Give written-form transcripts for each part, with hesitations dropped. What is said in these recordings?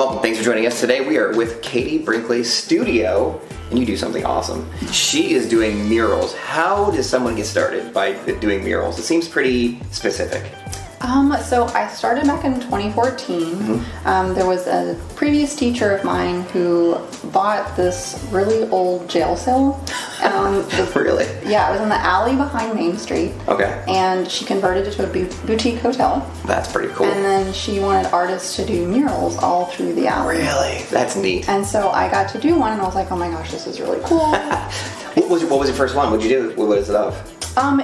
Well, thanks for joining us today. We are with Katie Brinkley's studio, and you do something awesome. She is doing murals. How does someone get started by doing murals? It seems pretty specific. So I started back in 2014. There was a previous teacher of mine who bought this really old jail cell. Really? Yeah, it was in the alley behind Main Street. Okay. And she converted it to a boutique hotel. That's pretty cool. And then she wanted artists to do murals all through the alley. Really? That's neat. And so I got to do one, and I was like, oh my gosh, this is really cool. What was your first one? What'd you do? What was it of?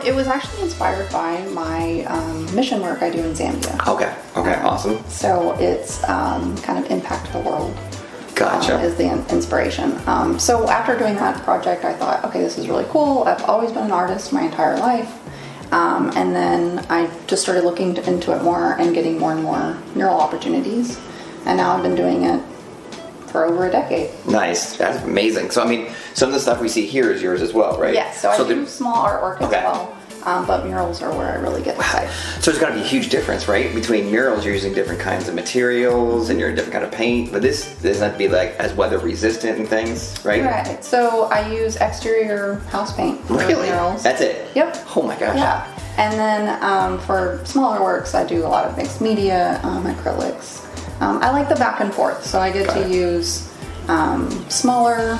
It was actually inspired by my mission work I do in Zambia. Okay, awesome. So it's kind of impact the world. Gotcha. Is the inspiration. So after doing that project, I thought, okay, this is really cool. I've always been an artist my entire life. And then I just started looking into it more and getting more and more mural opportunities. And now I've been doing it for over a decade. Nice. That's amazing. So, I mean, some of the stuff we see here is yours as well, right? Yes, so I do small artwork as well. But murals are where I really get excited. So there's got to be a huge difference, right? Between murals, you're using different kinds of materials and you're a different kind of paint, but this doesn't have to be like as weather resistant and things, right? Right. So I use exterior house paint for murals. That's it? Yep. Oh my gosh. Yeah. And then for smaller works, I do a lot of mixed media, acrylics. I like the back and forth, so I get to use smaller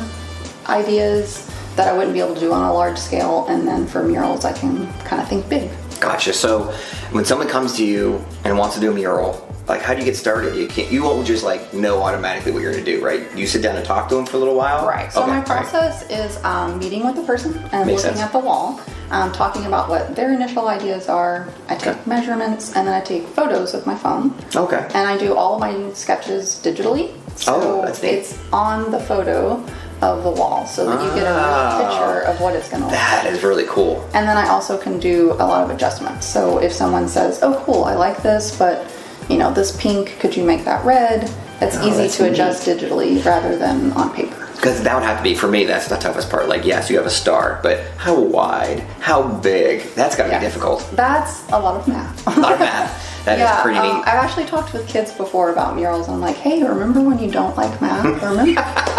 ideas that I wouldn't be able to do on a large scale, and then for murals I can kind of think big. Gotcha. So when someone comes to you and wants to do a mural, like how do you get started? You won't just like know automatically what you're going to do, right? You sit down and talk to them for a little while? Right. So my process is meeting with the person and looking at the wall, talking about what their initial ideas are. I take measurements, and then I take photos with my phone. Okay. And I do all of my sketches digitally. So that's neat. It's on the photo of the wall, so that you get a real picture of what it's going to look like. That is really cool. And then I also can do a lot of adjustments. So if someone says, oh cool, I like this, but you know, this pink, could you make that red? It's easy to adjust digitally rather than on paper. Because that would have to be, for me, that's the toughest part. Like, yes, you have a star, but how wide, how big? That's got to be difficult. That's a lot of math. A lot of math. That is pretty neat. I've actually talked with kids before about murals. I'm like, hey, remember when you don't like math? Remember,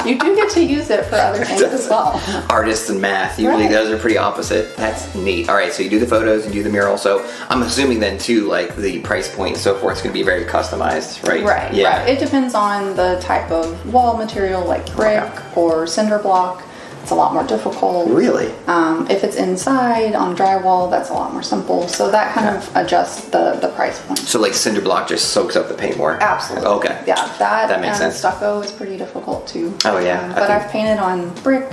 you do get to use it for other things as well. Artists and math, usually those are pretty opposite. That's neat. All right, so you do the photos and do the mural. So I'm assuming then too, like the price point and so forth is going to be very customized, right? Right. Yeah. Right. It depends on the type of wall material, like brick or cinder block. It's a lot more difficult. Really? If it's inside on drywall, that's a lot more simple. So that kind of adjusts the price point. So like cinder block just soaks up the paint more? Absolutely. Okay. Yeah, that makes sense. Stucco is pretty difficult too. Oh yeah. But I've painted on brick,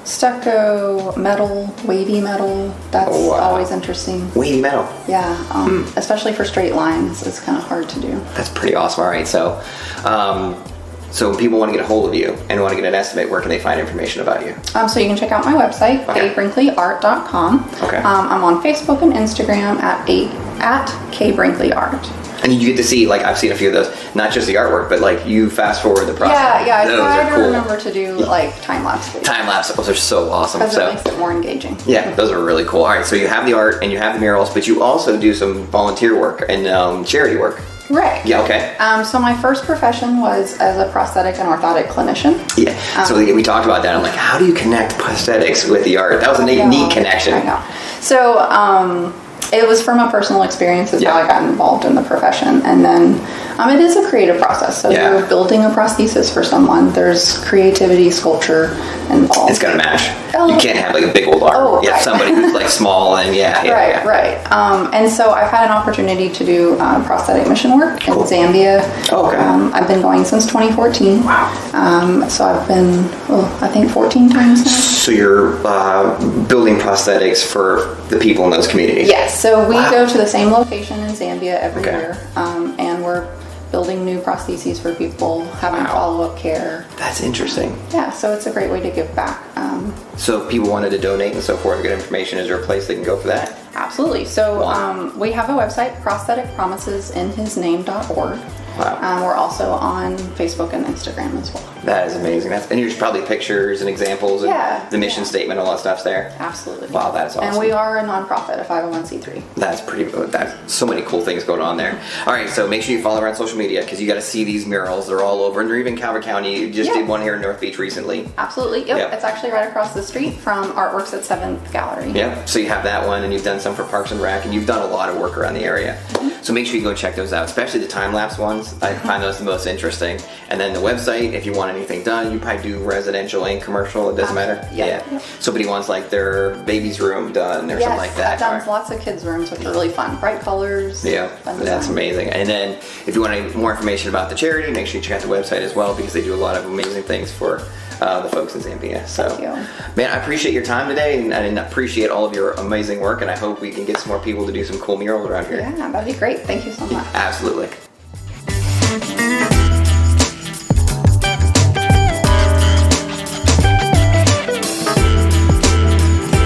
stucco, metal, wavy metal. That's always interesting. Wavy metal? Yeah, especially for straight lines, it's kind of hard to do. That's pretty awesome. All right, so so when people want to get a hold of you and want to get an estimate, where can they find information about you? So you can check out my website, kbrinkleyart.com. Okay. I'm on Facebook and Instagram at kbrinkleyart. And you get to see, like, I've seen a few of those, not just the artwork, but like you fast forward the process. Yeah, I try to remember to do like time-lapse videos. Time-lapse, those are so awesome. Because it makes it more engaging. Yeah, those are really cool. All right, so you have the art and you have the murals, but you also do some volunteer work and charity work. Right. Yeah, okay. So my first profession was as a prosthetic and orthotic clinician. Yeah, so we talked about that. I'm like, how do you connect prosthetics with the art? That was a neat connection. I know. So it was from a personal experience is how I got involved in the profession. And then it is a creative process. So you're building a prosthesis for someone. There's creativity, sculpture involved. It's got to match. You can't have like a big old arm. You have somebody who's like small and Right. And so I've had an opportunity to do prosthetic mission work in Zambia. I've been going since 2014. Wow. So I've been, I think 14 times now. So you're building prosthetics for the people in those communities? Yes. So we go to the same location in Zambia every year, and we're building new prostheses for people, having follow-up care. That's interesting. Yeah, so it's a great way to give back. So if people wanted to donate and so forth, get information, is there a place they can go for that? Absolutely. So we have a website, prostheticpromisesinhisname.org. Wow. We're also on Facebook and Instagram as well. That is amazing. And here's probably pictures and examples and the mission statement, all that stuff's there. Absolutely. Wow, that's awesome. And we are a nonprofit, a 501c3. That's so many cool things going on there. All right, so make sure you follow her on social media because you got to see these murals. They're all over, and they're even Calvert County. You just did one here in North Beach recently. Absolutely. Yep. It's actually right across the street from Artworks at 7th Gallery. Yeah. So you have that one, and you've done some for Parks and Rec, and you've done a lot of work around the area. So make sure you go check those out, especially the time-lapse ones. I find those the most interesting. And then the website, if you want anything done, you probably do residential and commercial. It doesn't matter. Yeah. Somebody wants like their baby's room done or something like that. I've done lots of kids' rooms, which are really fun. Bright colors. Yeah, that's amazing. And then if you want any more information about the charity, make sure you check out the website as well because they do a lot of amazing things for the folks in Zambia. So, Thank you. Man, I appreciate your time today and appreciate all of your amazing work, and I hope we can get some more people to do some cool murals around here. Yeah, that'd be great. Thank you so much. Absolutely.